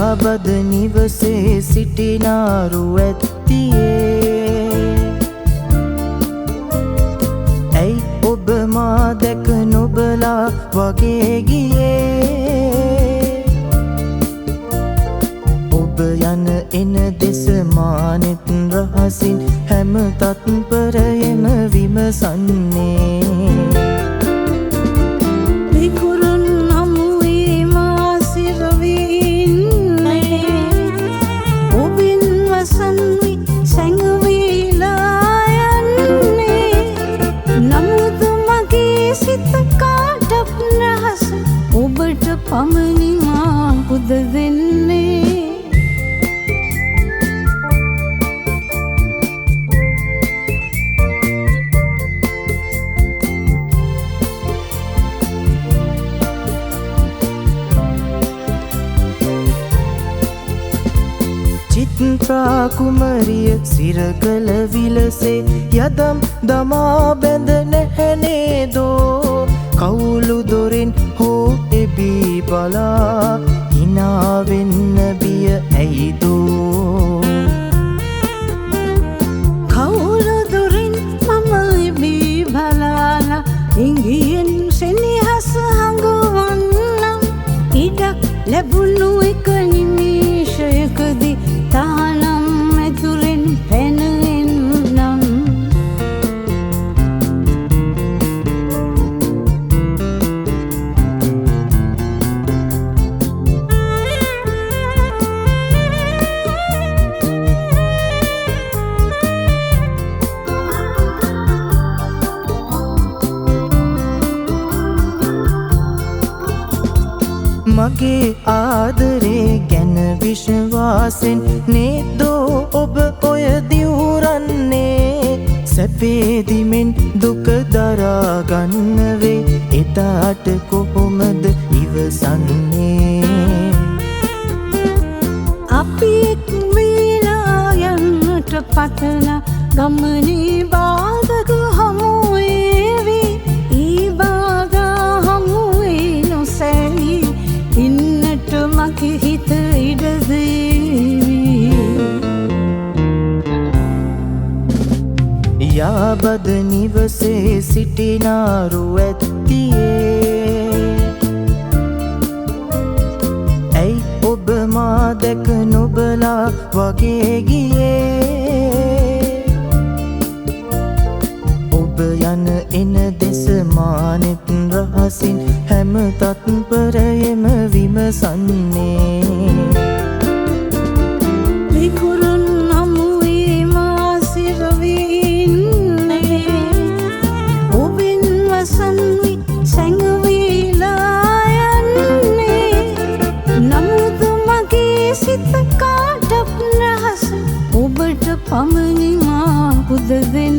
යාබද නිවසේ සිටිනාරු ඇත්තියේ ඇයි ඔබ මා දැක නොබලා වගේ ගියේ ඔබ යන එන දෙස මානෙත් රහසින් හැම තත්පරයෙම විමසන්නේ පමණි මා පුද දෙන්නේ චිත්‍රා කුමරිය සිරකල විලසේ යදම් දමා බැඳ නැහැනේ දෝ කවුළු දොරින් හෝ එබී බලා හිනාවෙන්න බිය ඇයිදෝ කවුළු දොරින් මම එබී බලාලා ඉංගියෙන් සෙනෙහස හඟවන්නම් ඉඩක් ලැබුණු එක නිමේෂයකදී තානම් ඇතුරෙන් පැනෙන්නම් මගේ ආදරේ ගැන විශ්වාසෙන් නේදෝ ඔබ ඔය දිවුරන්නේ සැපේදිමෙන් දුක දරාගන්න වේ එදාට කොහොමද ඉවසන්නේ අපි එක් වේලා යන්නට පතන ගමනේ බාධක හමුවේවි ඒ බාධා හමුවේ නොසැලී ඉන්නට මගේ හිත ඉඩ දේවි යාබද නිවසේ සිටිනාරු ඇත්තියේ ඇයි ඔබ මා දැක නොබලා වගේ ගියේ ඔබ යන එන දෙස මානෙත් රහසින් හැම තත්පරයෙම විමසන්නේ විකුරුන් නමුවේ මා සිරවින්නේ ඔබෙන් වසන්වි සැඟවිලා යන්නේ නමුත් මගේ සිත කාටත් රහස ඔබට පමණි මා පුද දෙන්නේ